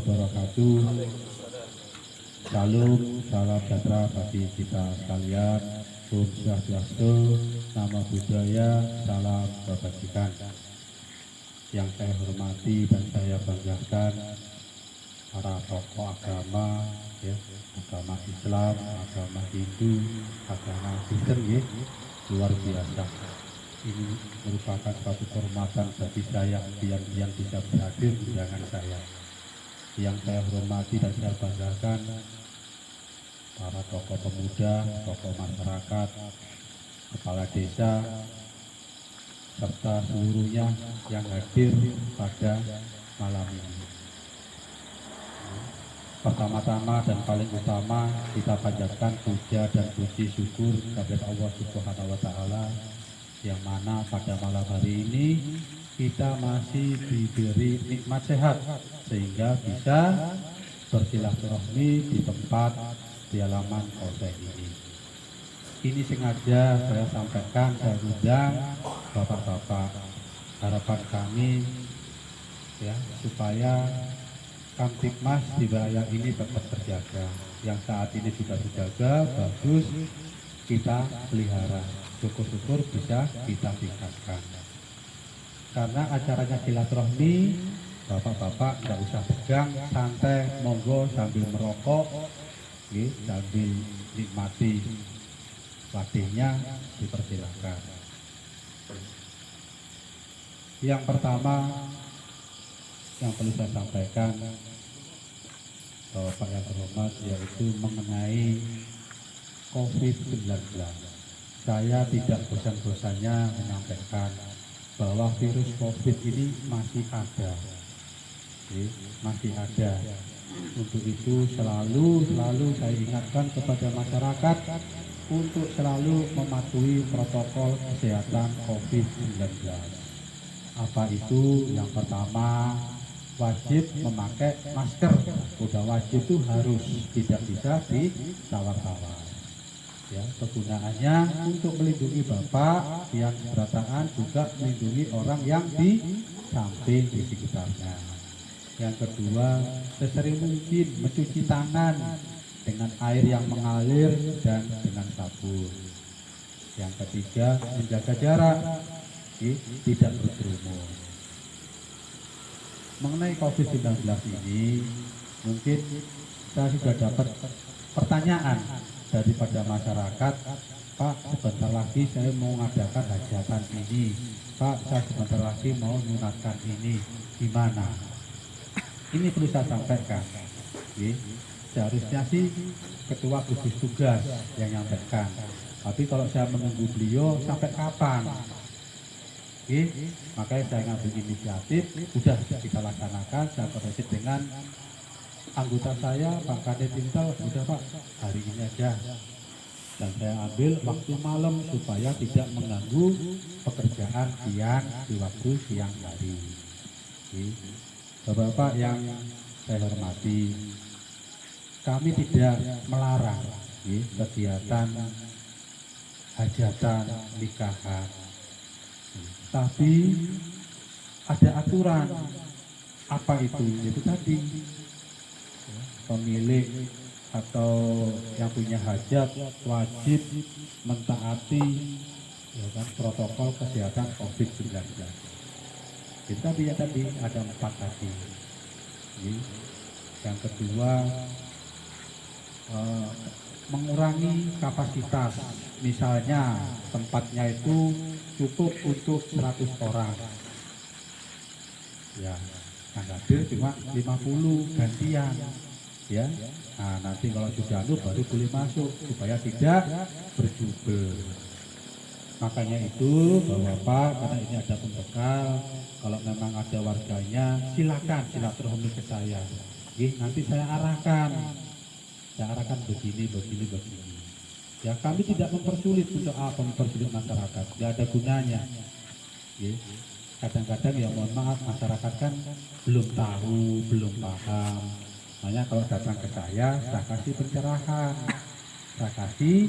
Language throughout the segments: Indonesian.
wabarakatuh. Salam, salam sejahtera bagi kita sekalian. Om Swastiastu, Namo Buddhaya, salam kebajikan. Yang saya hormati dan saya banggakan para tokoh agama, ya, agama Islam, agama Hindu, agama Kristen, ya, luar biasa. Ini merupakan suatu kehormatan bagi saya yang bisa berhadir undangan saya. Yang saya hormati dan saya banggakan para tokoh pemuda, tokoh masyarakat, kepala desa, serta seluruhnya yang hadir pada malam ini. Pertama-tama dan paling utama kita panjatkan puja dan puji syukur kepada Allah Subhanahu wa Ta'ala, yang mana pada malam hari ini kita masih diberi nikmat sehat sehingga bisa bersilaturahmi di tempat di halaman polsek ini. Ini sengaja saya sampaikan, saya undang bapak-bapak. Harapan kami ya supaya Kamtibmas di wilayah ini tetap terjaga. Yang saat ini sudah terjaga, bagus, kita pelihara. Syukur-syukur bisa kita tingkatkan. Karena acaranya silaturahmi, bapak-bapak tidak usah pegang, santai, monggo sambil merokok, sambil nikmati wadihnya, dipersilakan. Yang pertama yang perlu saya sampaikan, Bapak yang terhormat, yaitu mengenai COVID-19. Saya tidak bosan-bosannya menyampaikan bahwa virus COVID ini masih ada, masih ada. Untuk itu selalu saya ingatkan kepada masyarakat untuk selalu mematuhi protokol kesehatan COVID-19. Apa itu? Yang pertama, wajib memakai masker. Udah wajib itu harus, tidak bisa ditawar-tawar. Ya, kegunaannya untuk melindungi Bapak yang keberatan, juga melindungi orang yang di samping di sekitarnya. Yang kedua, sesering mungkin mencuci tangan dengan air yang mengalir dan dengan sabun. Yang ketiga, menjaga jarak, tidak berkerumun. Mengenai COVID-19 ini, mungkin saya sudah dapat pertanyaan daripada masyarakat, Pak, sebentar lagi saya mau mengadakan hajatan ini, Pak, saya sebentar lagi mau nyunatkan ini, gimana? Ini perlu saya sampaikan. Seharusnya sih Ketua Gugus Tugas yang menyampaikan, tapi kalau saya menunggu beliau sampai kapan? Makanya saya ngambil inisiatif, sudah kita laksanakan. Saya koordinasi dengan anggota saya, Pak Kadep Intel, sudah Pak, hari ini aja. Dan saya ambil waktu malam supaya tidak mengganggu pekerjaan siang di waktu siang hari. Bapak-bapak yang saya hormati, kami tidak melarang kegiatan hajatan, nikahan. Tapi ada aturan. Apa itu? Itu tadi pemilik atau yang punya hajat wajib mentaati, ya kan, protokol kesehatan COVID-19. Itu tadi ada 4 tadi. Yang kedua, mengurangi kapasitas. Misalnya tempatnya itu cukup untuk 100 orang. Ya, yang hadir cuma 50, gantian. Ya. Nah, nanti kalau sudah baru boleh masuk supaya tidak berjubel. Makanya itu Bapak, karena ini ada pembekal, kalau memang ada warganya silakan silaturahmi ke saya. Nanti saya arahkan begini. Ya, kami tidak mempersulit untuk mempersulit masyarakat, tidak ada gunanya. Kadang-kadang ya mohon maaf, masyarakat kan belum tahu, belum paham. Makanya kalau datang ke saya kasih pencerahan, saya kasih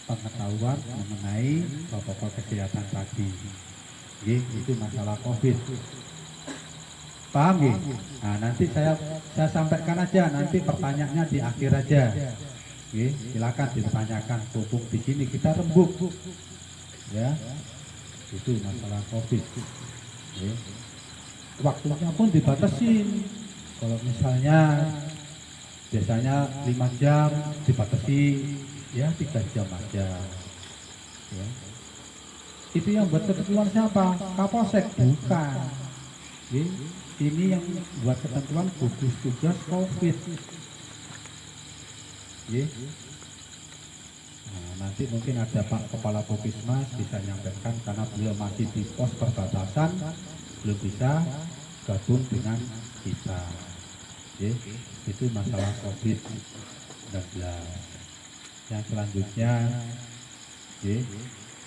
pengetahuan mengenai protokol kesehatan tadi. Itu masalah COVID. Paham ya? Nah, nanti saya sampaikan aja, nanti pertanyaannya di akhir aja. Oke, silakan ditanyakan. Pupuk di sini kita rembuk, ya. Itu masalah COVID. Oke. Waktunya pun dibatasin. Kalau misalnya biasanya 5 jam dibatasi, ya 3 jam aja. Ya. Itu yang buat ketentuan siapa? Kapolsek bukan. Oke. Ini yang buat ketentuan gugus tugas COVID. Ya. Nah, nanti mungkin ada Pak Kepala Puskesmas bisa nyampaikan karena beliau masih di pos perbatasan, belum bisa gabung dengan kita. Ya. Itu masalah COVID-19. Yang selanjutnya, ya,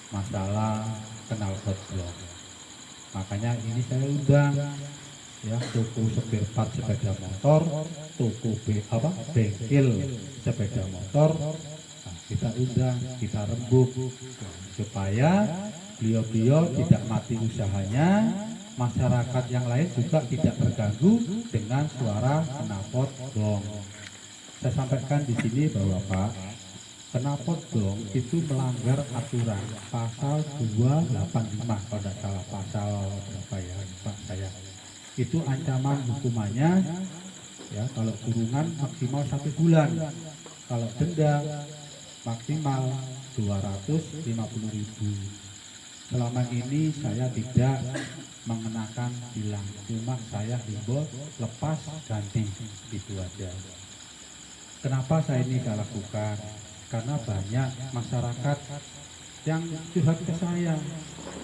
masalah knalpot blok. Makanya ini saya undang, ya, toko spare part sepeda motor, toko bengkel sepeda motor. Nah, kita undang, kita rembuk supaya beliau-beliau tidak mati usahanya, masyarakat yang lain juga tidak terganggu dengan suara knalpot gong. Saya sampaikan di sini bahwa Pak, knalpot gong itu melanggar aturan pasal 285 kalau tidak salah, pasal berapa ya Pak saya. Itu ancaman hukumannya, ya, kalau kurungan maksimal 1 bulan, kalau denda maksimal 250.000. Selama ini saya tidak mengenakan tilang, cuma saya himbau lepas ganti, itu aja. Kenapa saya ini saya lakukan? Karena banyak masyarakat yang curhat ke saya,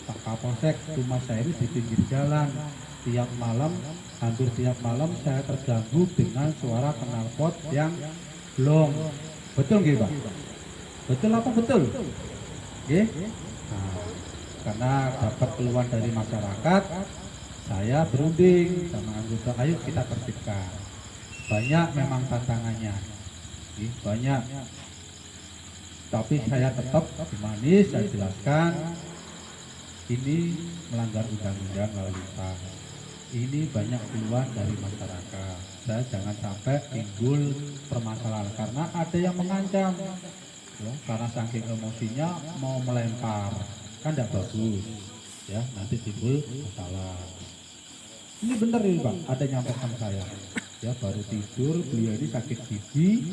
Pak Kapolsek, rumah saya ini di pinggir jalan, tiap malam, hampir tiap malam saya terganggu dengan suara knalpot yang blong. Betul nggih Pak? Betul apa betul? Nggih? Nah, karena dapat keluhan dari masyarakat, saya berunding sama anggota, ayo kita tertibkan. Banyak memang tantangannya, banyak. Tapi saya tetap humanis, saya jelaskan ini melanggar undang-undang lalu lintas. Ini banyak keluhan dari masyarakat. Saya jangan sampai timbul permasalahan karena ada yang mengancam, ya, karena saking emosinya mau melempar, kan tidak bagus, ya, nanti timbul masalah. Ini benar ini Pak, ada yang nyampaikan saya, ya, baru tidur, beliau ini sakit gigi,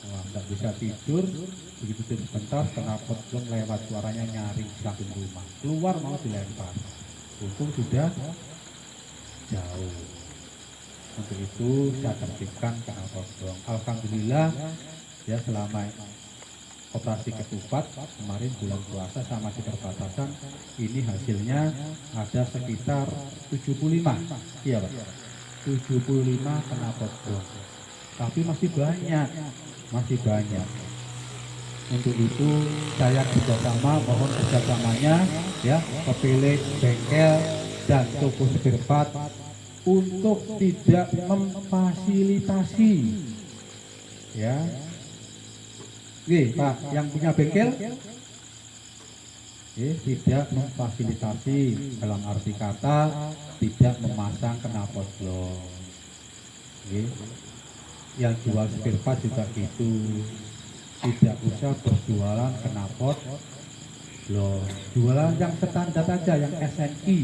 wah, nggak bisa tidur, begitu tidur sebentar knalpot belum lewat, suaranya nyaring di samping rumah, keluar mau dilempar, untung sudah jauh. Untuk itu saya tertibkan knalpot blong. Alhamdulillah, ya, selama operasi ketupat kemarin bulan puasa sama di perbatasan ini hasilnya ada sekitar 75, iya Pak, 75 knalpot blong. Tapi masih banyak. Untuk itu saya kerjasama, mohon kerjasamanya, ya, pemilik bengkel dan toko spare part untuk tidak memfasilitasi, ya. Oke, Pak, yang punya bengkel, tidak memfasilitasi, dalam arti kata tidak memasang knalpot blong. Yang jual spare part juga gitu, tidak usah berjualan knalpot blong, jualan yang standar aja, yang SNI.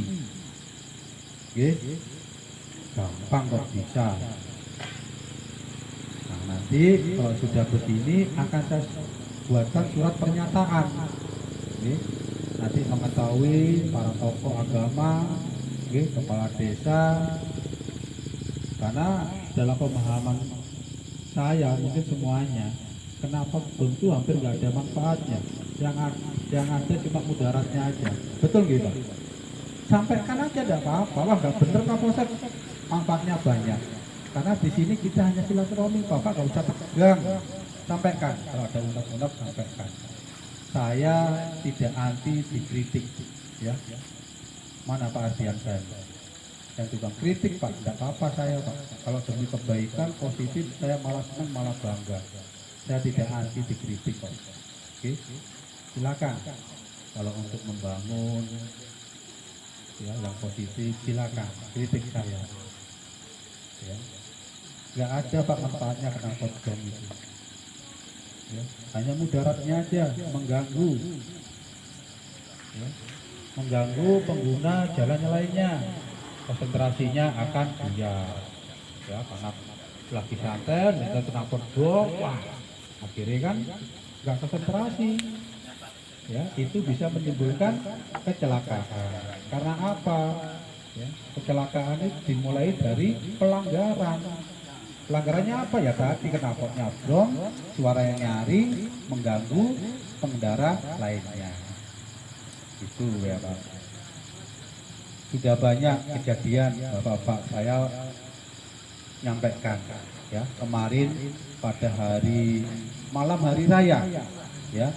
Gampang kok bisa. Nah, nanti kalau sudah begini akan saya buatkan surat pernyataan. Nanti mengetahui para tokoh agama, kepala desa, karena dalam pemahaman saya mungkin semuanya, kenapa itu hampir nggak ada manfaatnya, yang ada cuma mudaratnya aja. Betul gitu Pak? Sampaikan aja, tidak apa-apa. Wah, nggak bener Kapolsek, manfaatnya banyak. Karena di sini kita hanya silaturahmi, Bapak nggak usah tegang. Sampaikan, kalau ada undang-undang sampaikan. Saya tidak anti dikritik, ya. Mana Pak Ardian saya? Yang tukang kritik Pak, tidak apa-apa saya Pak. Kalau demi kebaikan positif, saya malah senang, malah bangga. Saya tidak anti dikritik kok. Oke, silakan. Kalau untuk membangun, ya, yang positif, silakan kritik saya. Ya. Nggak ada Pak manfaatnya knalpot jong itu. Ya. Hanya mudaratnya aja, mengganggu. Ya. Mengganggu pengguna jalan lainnya. Konsentrasinya akan buyar. Ya, karena lagi santai, kita knalpot jong, wah, akhirnya kan nggak konsentrasi. Ya, itu bisa menimbulkan kecelakaan. Karena apa? Ya, kecelakaan itu dimulai dari pelanggaran. Pelanggarannya apa ya tadi? Knalpotnya jong, suara yang nyaring, mengganggu pengendara lainnya. Itu ya Pak. Sudah banyak kejadian Bapak-bapak saya nyampaikan ya kemarin pada malam hari raya ya.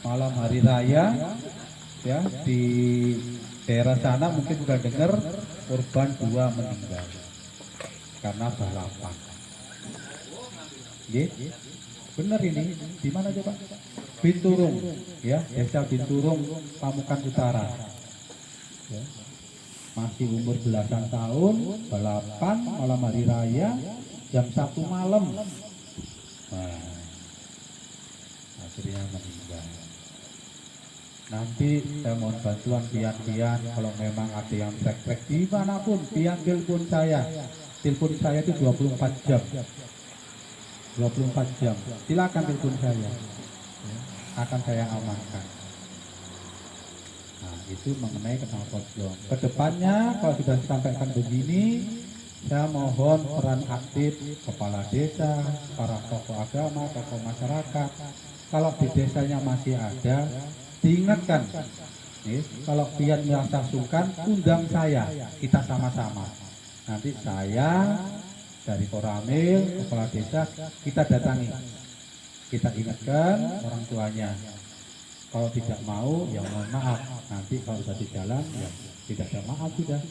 Malam hari raya ya di daerah sana mungkin sudah dengar korban 2 meninggal karena balapan. Benar ini di mana coba? Binturung ya, desa Binturung, Pamukan Utara. Ya. Masih umur belasan tahun, balapan malam hari raya jam 1 malam. Nah, akhirnya meninggal. Nanti saya mohon bantuan pian-pian kalau memang ada yang trek-trek dimanapun, pian telepon saya. Telepon saya itu 24 jam. 24 jam. Silakan telepon saya. Akan saya amankan. Nah, itu mengenai knalpot jong. Kedepannya kalau sudah disampaikan begini, saya mohon peran aktif kepala desa, para tokoh agama, tokoh masyarakat. Kalau di desanya masih ada, diingatkan. Kalau pian merasa sungkan, undang saya, kita sama-sama. Nanti saya dari Koramil, kepala desa, kita datangi. Kita ingatkan orang tuanya. Kalau tidak mau, ya mohon maaf. Nanti kalau sudah di jalan, ya tidak ada maaf sudah.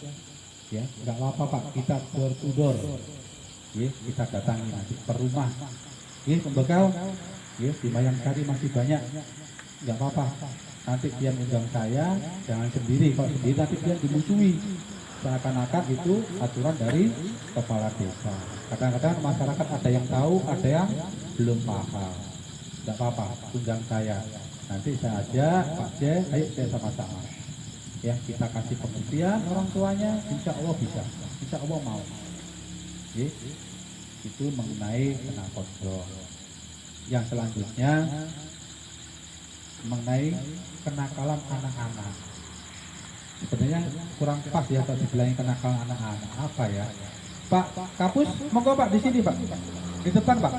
Ya, nggak apa-apa Pak. Kita door to door. Ya, kita datangi nanti per rumah. Ya, pembekal. Ya, di Mayang-Sari masih banyak. Nggak apa-apa. Nanti dia undang saya, jangan sendiri. Kalau sendiri nanti dia dimusuhi. Seakan-akan itu aturan dari kepala desa. Kadang-kadang masyarakat ada yang tahu, ada yang belum paham. Nggak apa-apa, undang saya. Nanti saya ajak Pak J, ayo saya sama-sama. Ya, kita kasih pengertian orang tuanya, insya Allah bisa, insya Allah mau. Ya, itu mengenai knalpot jong. Yang selanjutnya mengenai kenakalan anak-anak. Sebenarnya kurang pas ya kalau dibilangin kenakalan anak-anak. Apa ya? Pak Kapus, monggo Pak di sini Pak, di depan Pak.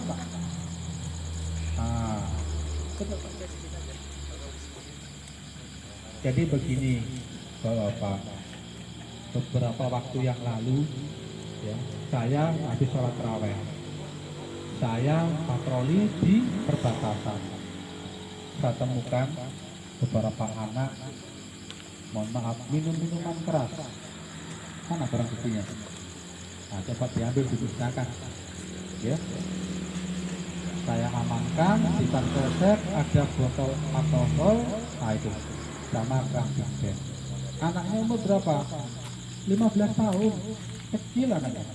Ah. Jadi begini Bapak, beberapa waktu yang lalu ya, saya habis sholat tarawih, saya patroli di perbatasan. Saya temukan beberapa anak, mohon maaf, minum minuman keras. Mana barang buktinya? Nah, coba diambil dimusnahkan. Ya, saya amankan di polsek ada botol alkohol, nah itu sama kambing. Anaknya umur berapa? 15 tahun, kecil anaknya.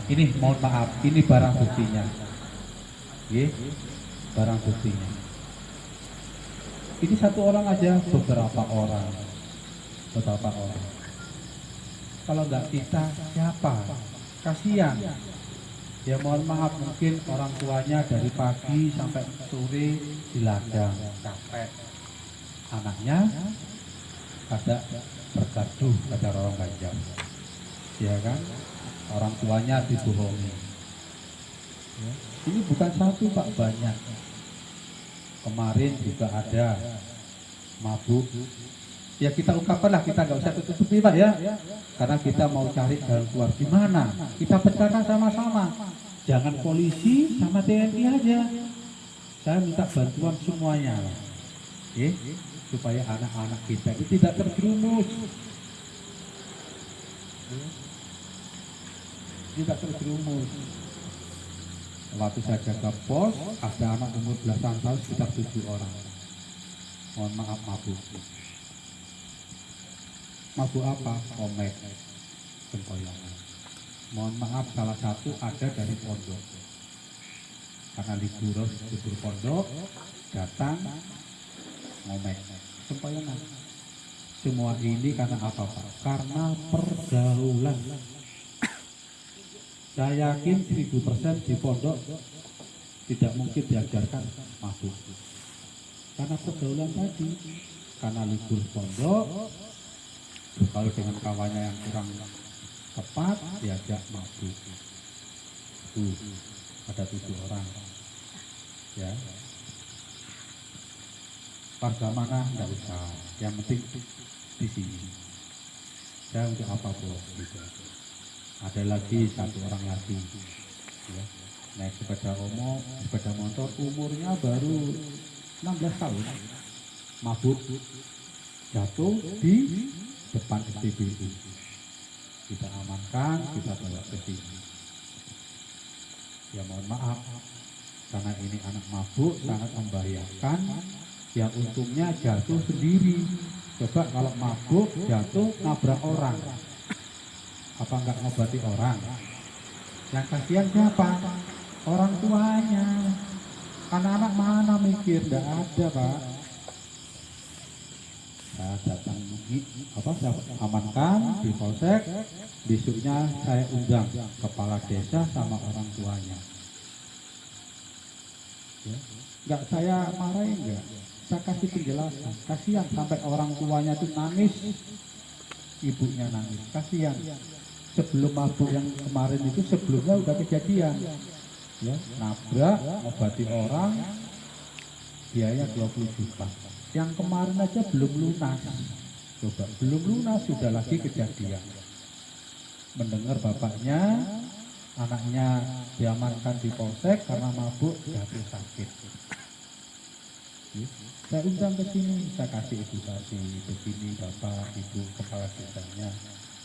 Ini mohon maaf, ini barang buktinya. Barang buktinya. Ini satu orang aja, beberapa orang. Kalau nggak kita, siapa? Kasihan. Ya mohon maaf, mungkin orang tuanya dari pagi sampai sore di ladang, capek. Anaknya ada bergaduh, ada orang ganjal. Ya kan? Orang tuanya dibohongi. Ya. Ini bukan satu Pak, banyak. Kemarin juga ada mabuk. Ya kita ungkapkanlah, kita nggak usah tutup-tutupi Pak ya. Karena kita mau cari jalan keluar gimana. Kita pecahkan sama-sama. Jangan polisi sama TNI aja. Saya minta bantuan semuanya. Supaya anak-anak kita itu tidak terjerumus. Tidak terjerumus. Waktu saya jaga pos, ada anak umur belasan tahun sekitar 7 orang. Mohon maaf, mabuk. Mabuk apa? Omek, sempoyongan. Mohon maaf, salah satu ada dari pondok. Karena libur pondok, datang ngomek, sempoyongan. Semua ini karena apa, Pak? Karena pergaulan. Saya yakin 1000% di pondok tidak mungkin diajarkan mabuk. Karena pergaulan tadi, karena libur pondok, bergaul dengan kawannya yang kurang tepat, diajak mabuk. Ada 7 orang. Ya. Warga mana enggak usah, yang penting di sini. Saya untuk apa bos? Gitu. Ada lagi 1 orang lagi, ya. Naik sepeda motor, umurnya baru 16 tahun, mabuk, jatuh di depan SPBU. Kita amankan, kita bawa ke sini. Ya mohon maaf, karena ini anak mabuk sangat membahayakan. Ya untungnya jatuh sendiri. Coba kalau mabuk jatuh nabrak orang, apa enggak ngobati orang? Yang kasihan siapa? Orang tuanya. Anak-anak mana mikir? Enggak ada, Pak. Saya datang saya amankan di polsek. Besoknya saya undang kepala desa sama orang tuanya. Ya. Enggak saya marahin, enggak. Saya kasih penjelasan. Kasihan sampai orang tuanya itu nangis, ibunya nangis. Kasihan. Sebelum mabuk yang kemarin itu sebelumnya udah kejadian. Ya, nabrak, ngobati orang, biaya 20 juta. Yang kemarin aja belum lunas. Coba, belum lunas sudah lagi kejadian. Mendengar bapaknya, anaknya diamankan di polsek karena mabuk jatuh sakit. Saya undang ke sini, saya kasih edukasi begini bapak, ibu, kepala desanya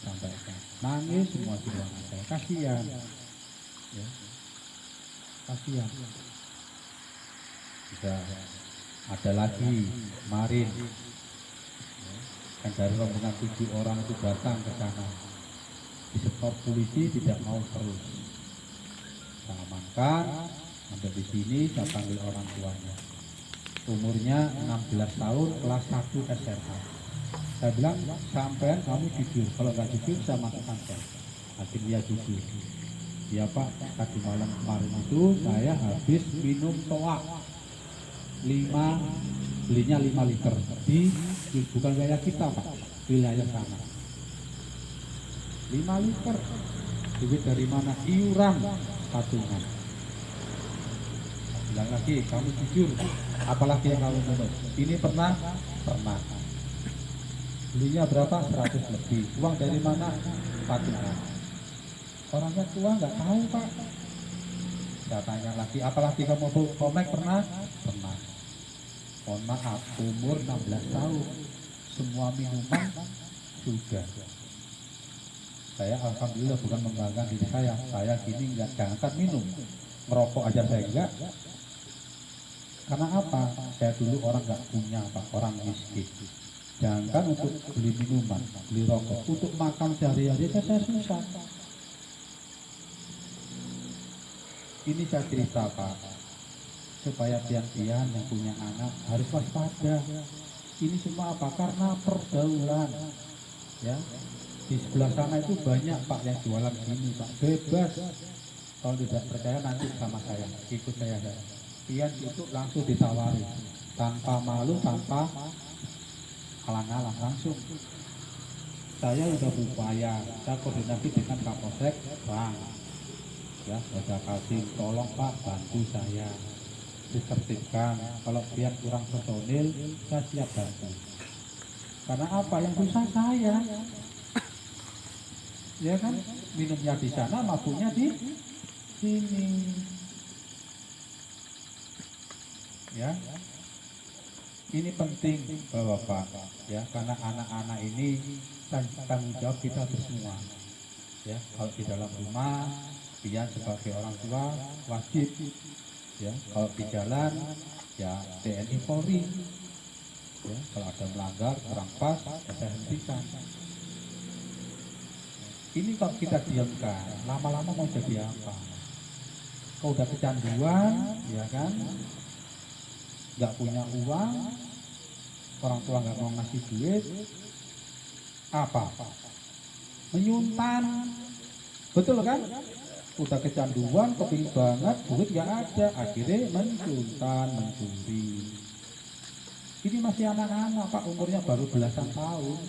sampaikan. Nangis semua di ruangan saya, kasihan. Ya. Kasihan. Bisa ada lagi kemarin yang dari rombongan 7 orang itu datang ke sana, disetor polisi tidak mau terus. Saya amankan, sampai di sini saya panggil orang tuanya. Umurnya 16 tahun, kelas 1 SMA. Saya bilang, sampean kamu jujur, kalau nggak jujur saya masuk kantor. Akhirnya dia jujur. Ya Pak, tadi malam kemarin itu saya habis minum toak 5, belinya 5 liter di bukan wilayah kita Pak, wilayah sana. 5 liter, duit dari mana? Iuran patungan. Bilang lagi, kamu jujur, apalagi yang kamu minum. Ini pernah? Pernah. Belinya berapa? 100 lebih. Uang dari mana? Patungan. Orangnya tua nggak tahu Pak. Saya tanya lagi, apalagi kamu komek pernah? Pernah. Mohon maaf, umur 16 tahun. Semua minuman sudah. Saya alhamdulillah bukan membanggakan diri saya gini nggak jangankan minum, merokok aja saya enggak. Karena apa? Saya dulu orang nggak punya Pak, orang miskin. Jangankan untuk beli minuman, beli rokok, untuk makan sehari-hari saya susah. Ini saya cerita Pak, supaya pian-pian yang punya anak harus waspada. Ini semua apa? Karena pergaulan. Ya, di sebelah sana itu banyak Pak yang jualan gini Pak, bebas. Kalau tidak percaya nanti sama saya, ikut saya. Pian itu langsung ditawari, tanpa malu, tanpa alang-alang, langsung. Saya sudah berupaya, saya koordinasi dengan Kapolsek, Bang. Ya, saya kasih, tolong Pak bantu saya ditertibkan. Kalau pian kurang personil, saya siap bantu. Karena apa? Yang susah saya. Ya kan, minumnya di sana, mabuknya di sini. Ya, ini penting Bapak, ya, karena anak-anak ini tanggung jawab kita semua. Ya, kalau di dalam rumah, dia sebagai orang tua wajib. Ya, kalau di jalan, ya TNI Polri. Ya, kalau ada melanggar kurang pas, saya hentikan. Ini kalau kita diamkan, lama-lama mau jadi apa? Kau udah kecanduan, ya kan? Nggak punya uang, orang tua nggak mau ngasih duit, apa? Menyuntan, betul kan? Udah kecanduan, kepingin banget, duit nggak ada, akhirnya menyuntan, mencuri. Ini masih anak-anak Pak, umurnya baru belasan tahun.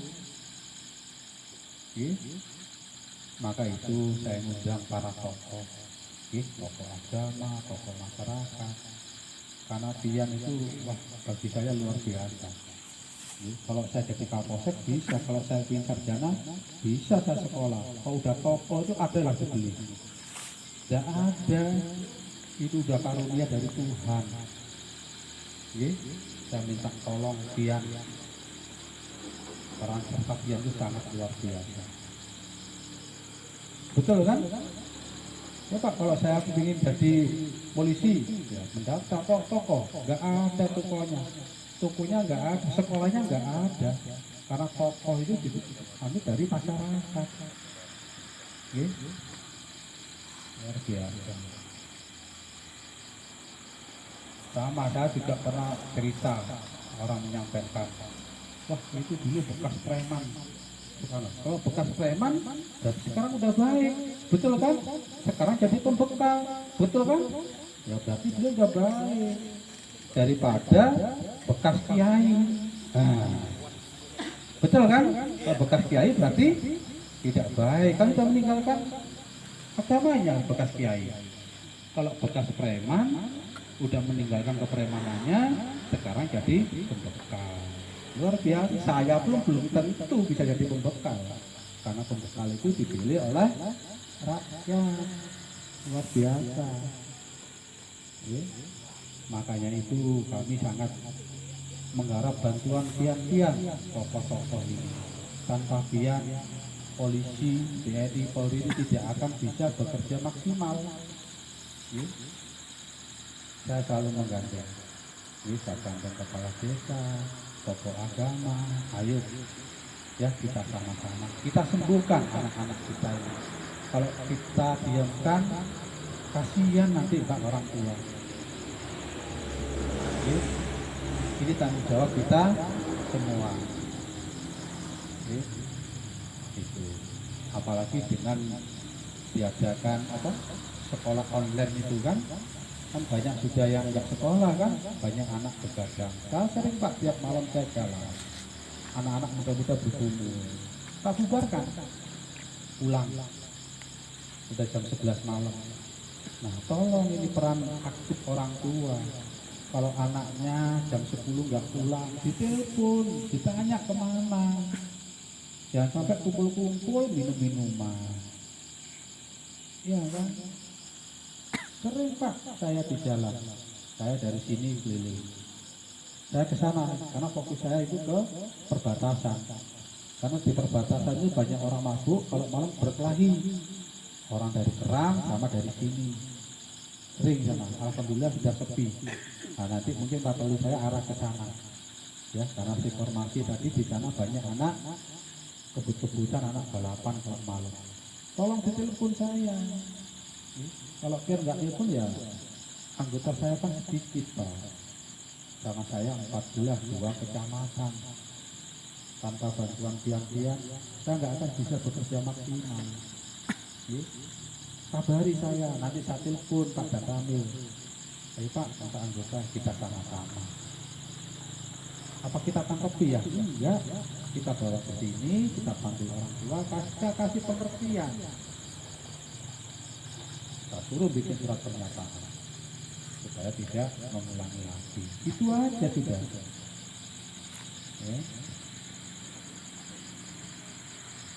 Maka itu saya ngundang para tokoh, tokoh agama, tokoh masyarakat. Karena pian itu, wah, bagi saya luar biasa. Kalau saya jadi kapolsek bisa, kalau saya ingin sarjana bisa saya sekolah. Kalau udah tokoh itu ada lah dibeli. Tidak ada, itu udah karunia dari Tuhan. Saya minta tolong pian, peran serta pian itu sangat luar biasa. Betul kan? Ya Pak, kalau saya ingin jadi polisi, ya mendaftar tokoh, nggak ada tokohnya. Tokohnya nggak ada, sekolahnya nggak ada. Karena tokoh itu kami dari masyarakat. Luar biasa. Sama, saya juga pernah cerita, orang menyampaikan, wah itu dulu bekas preman. Kalau bekas preman, sekarang udah baik, betul kan? Sekarang jadi pembekal, betul kan? Ya berarti dia udah baik daripada bekas kiai. Nah, betul kan? Kalau bekas kiai berarti tidak baik, kan sudah meninggalkan agamanya bekas kiai. Kalau bekas preman udah meninggalkan kepremanannya, sekarang jadi pembekal. Luar biasa, saya pun belum tentu bisa jadi pembekal, karena pembekal itu dipilih oleh rakyat. Luar biasa. Makanya itu kami sangat mengharap bantuan pian-pian tokoh-tokoh ini. Tanpa pian, polisi, TNI, Polri ini tidak akan bisa bekerja maksimal. Saya selalu menggandeng, saya gandeng kepala desa, tokoh agama, ayo ya kita sama-sama, kita sembuhkan anak-anak kita ini. Kalau kita diamkan, kasihan nanti Pak orang tua. Ini tanggung jawab kita semua. Itu. Apalagi dengan diadakan sekolah online itu kan banyak sudah yang nggak sekolah kan, banyak anak begadang. Saya sering Pak tiap malam saya jalan, anak-anak muda-muda berkumpul, tak bubarkan, pulang, udah jam 11 malam. Nah tolong ini peran aktif orang tua. Kalau anaknya jam 10 nggak pulang, ditelepon, ditanya kemana. Jangan sampai kumpul-kumpul minum-minuman. Iya kan? Sering Pak, saya di jalan. Saya dari sini keliling. Saya ke sana karena fokus saya itu ke perbatasan. Karena di perbatasan itu banyak orang mabuk, kalau malam berkelahi. Orang dari Kerang sama dari sini. Sering sana. Alhamdulillah sudah sepi. Nah, nanti mungkin patroli saya arah ke sana. Ya, karena informasi tadi di sana banyak anak kebut-kebutan, anak balapan kalau malam. Tolong ditelepon saya. Kalau biar nggak telepon ya anggota saya kan sedikit Pak. Sama saya 14 2 kecamatan. Tanpa bantuan pian-pian saya nggak akan bisa bekerja maksimal. Kabari saya, nanti saya telepon Pak Datamil. Ayo Pak, kata anggota kita sama-sama. Apa kita tangkap ya? Enggak. Kita bawa ke sini, kita panggil orang tua, kasih pengertian. Kita suruh bikin surat pernyataan supaya tidak mengulangi lagi. Itu aja sudah. Ya.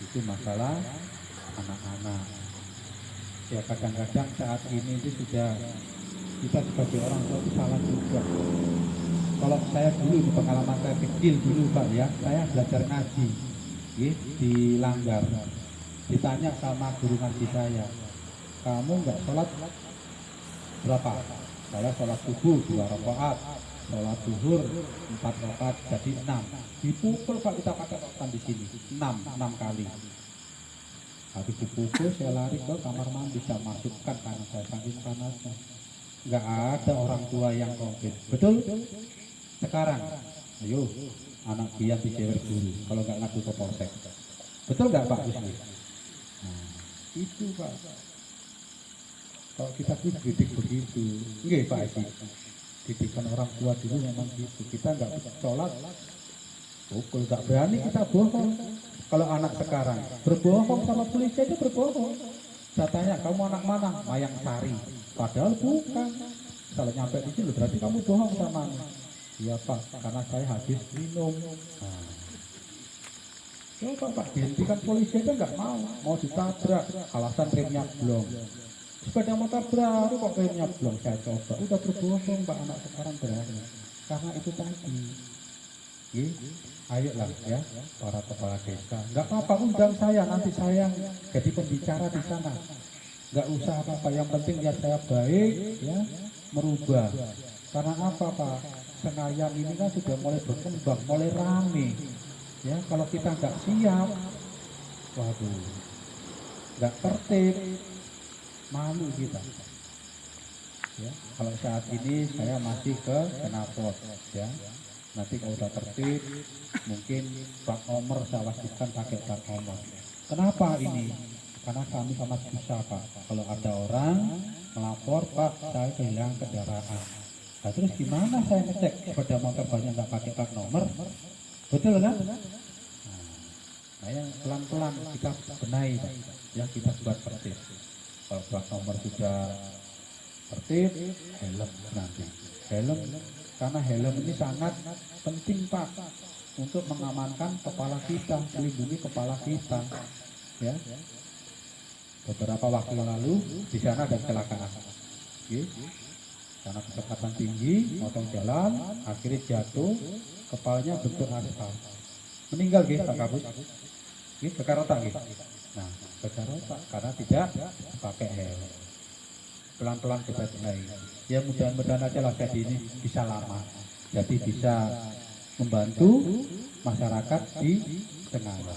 Itu masalah anak-anak. Ya kadang-kadang saat ini itu sudah kita sebagai orang tua itu salah juga. Kalau saya dulu di pengalaman saya kecil dulu Pak ya, saya belajar ngaji di Langgar. Ditanya sama guru ngaji saya, kamu nggak sholat berapa? Saya sholat subuh 2 rakaat. sholat zuhur 4 rakaat jadi 6. Dipukul Pak, kita katakan di sini 6 kali. Habis dipukul saya lari ke kamar mandi, saya masukkan karena saya saking panasnya. Nggak ada orang tua yang komplain. Betul? Sekarang, ayo anak biar dijewer guru kalau nggak ngadu ke polsek. Betul nggak Pak Wisnu? Nah, itu Pak. Kalau kita tuh didik begitu, enggak Pak Edi. Didikan orang tua dulu memang gitu. Kita nggak sholat, pukul, nggak berani kita bohong. Kalau anak sekarang berbohong sama polisi itu berbohong. Saya tanya, kamu anak mana? Mayang Sari. Padahal bukan. Kalau nyampe di sini berarti kamu bohong sama aku. Iya Pak, karena saya habis minum. Nah. Coba Pak, dihentikan polisi aja nggak mau ditabrak. Alasan remnya blong. Sepeda motor baru kok remnya blong, saya coba. Udah berbohong Pak, anak sekarang berani. Karena itu tadi. Ayolah ya, para kepala desa. Nggak apa-apa, undang saya, nanti saya jadi pembicara di sana. Nggak usah apa-apa, yang penting lihat saya baik, ya, merubah. Karena apa Pak? Senayan ini kan sudah mulai berkembang, mulai rame. Ya, kalau kita nggak siap, waduh, nggak tertib, malu kita. Ya, kalau saat ini saya masih ke knalpot, ya. Nanti kalau udah tertib, mungkin plat nomor saya wajibkan pakai plat nomor. Kenapa ini? Karena kami sama susah Pak. Kalau ada orang melapor, Pak, saya kehilangan kendaraan. Nah, terus gimana saya ngecek sepeda motor banyak nggak pakai plat nomor? Betul kan? Nah, yang pelan-pelan kita benahi, ya kita buat tertib. Kalau plat nomor sudah tertib, helm nanti. Helm, karena helm ini sangat penting Pak untuk mengamankan kepala kita, melindungi kepala kita. Ya, beberapa waktu lalu di sana ada kecelakaan. Karena kecepatan tinggi, motong jalan, akhirnya jatuh, kepalanya bentuk aspal. Meninggal Pak Kabus. Bekar otak Nah, bekar otak karena tidak pakai helm. Pelan-pelan kita mulai. Ya mudah-mudahan aja lah jadi ini bisa lama. Jadi bisa membantu masyarakat di Sengaja.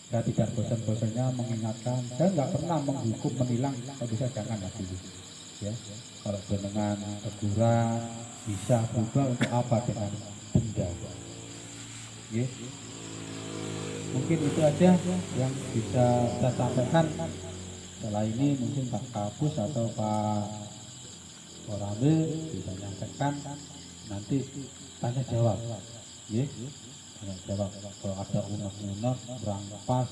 Saya tidak bosan-bosannya mengingatkan. Saya nggak pernah menghukum, menilang. Kalau bisa jangan dulu. Ya, kalau dengan teguran bisa berubah untuk apa dengan denda. Ya. Mungkin itu aja yang bisa saya sampaikan. Setelah ini mungkin Pak Kapus atau Pak Koramil bisa menyampaikan, nanti tanya jawab. Ya. Tanya jawab. Kalau ada unek-unek, berampas,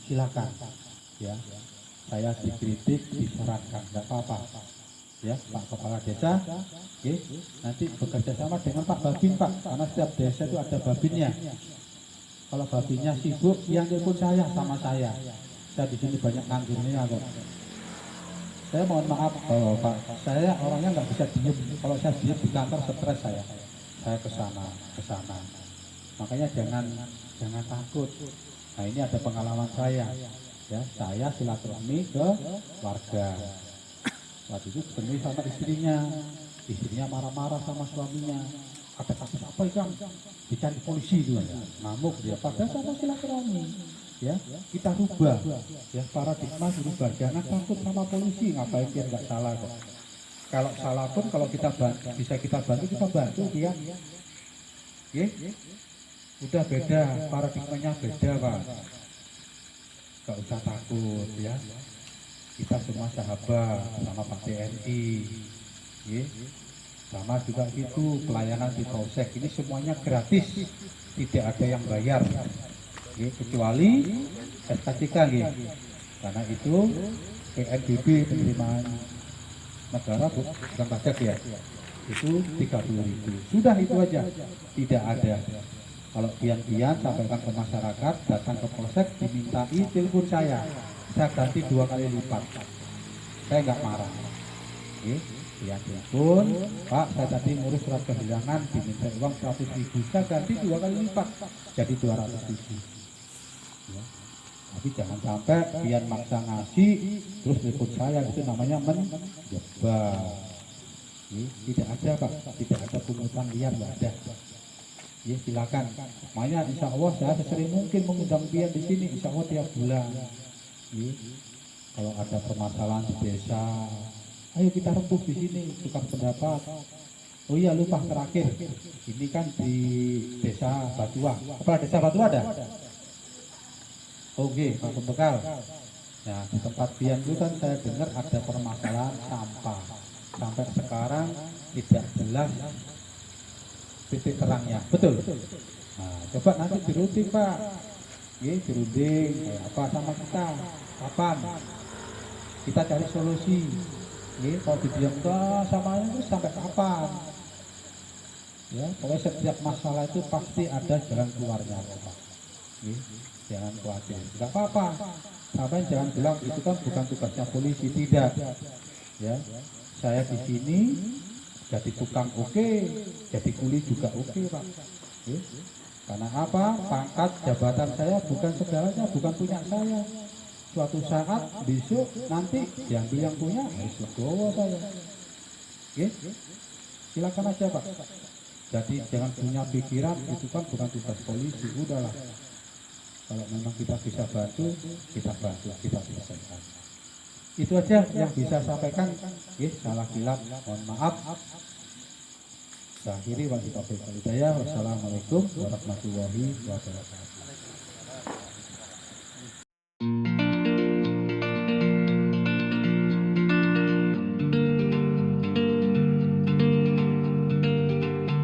silakan. Ya. Saya dikritik, disarankan, nggak apa-apa. Ya, Pak Kepala Desa, ya, nanti bekerja sama dengan Pak Babin Pak, karena setiap desa itu ada babinnya. Kalau babinnya sibuk, yang telepon saya sama saya. Saya di sini banyak nganggurnya kok. Saya mohon maaf, Pak, saya orangnya nggak bisa diem. Kalau saya diem di kantor stres saya. Saya ke sana. Makanya jangan takut. Nah ini ada pengalaman saya. Ya, saya silaturahmi ke warga. Waktu itu ketemu sama istrinya marah-marah sama suaminya. Ada kasus apa ikan? Dicari polisi itu ya. Ngamuk dia. Padahal sama silaturahmi. Ya, kita rubah. Ya, paradigma dirubah. Jangan takut sama polisi. Ngapain dia nggak salah kok. Kalau salah pun kalau kita bisa kita bantu dia. Ya, udah beda. Paradigmanya beda Pak. Gak usah takut ya, kita semua sahabat sama Pak TNI, ya. Sama juga gitu pelayanan di Polsek ini semuanya gratis, tidak ada yang bayar, ya, kecuali SK3 ya. Karena itu PNBP penerimaan negara bukan pajak ya, itu 30.000. Sudah itu aja, tidak ada. Kalau pian-pian sampaikan ke masyarakat, datang ke polsek, dimintai telepon saya ganti 2 kali lipat. Saya nggak marah. Oke, pian telepon, Pak, saya tadi ngurus surat kehilangan, diminta uang 100.000, saya ganti 2 kali lipat, jadi 200.000. Ya. Tapi jangan sampai pian maksa ngasih, terus telepon saya, itu namanya menjebak. Tidak ada Pak, tidak ada pungutan liar, nggak ada. Ya, silakan. Makanya insya Allah saya sesering mungkin mengundang pian di sini, insya Allah tiap bulan. Ya, kalau ada permasalahan di desa, ayo kita rembuk di sini, tukar pendapat. Oh iya lupa terakhir, ini kan di desa Batua. Kepala desa Batua ada? Oke, Pak Pembekal. Nah, di tempat pian itu kan saya dengar ada permasalahan sampah. Sampai sekarang tidak jelas titik terangnya, betul? Nah, coba nanti dirunding Pak, dirunding apa sama kita, kapan kita cari solusi, kalau didiamkan sama itu sampai kapan? Ya, kalau setiap masalah itu pasti ada jalan keluarnya, Pak. Jangan khawatir, nggak apa-apa. Sampai jangan bilang itu kan bukan tugasnya polisi, tidak. Ya, saya di sini jadi tukang oke, jadi kuli juga oke Pak. Karena apa? Pangkat jabatan saya bukan segalanya, bukan punya saya. Suatu saat besok nanti diambil yang punya harus legowo saya. Silakan aja Pak. Jadi jangan punya pikiran itu kan bukan tugas polisi, udahlah. Kalau memang kita bisa bantu, kita bantu, kita selesaikan. Itu aja yang bisa sampaikan. Salah kilap, mohon maaf. Akhiri wa hidayah. Wassalamualaikum warahmatullahi wabarakatuh.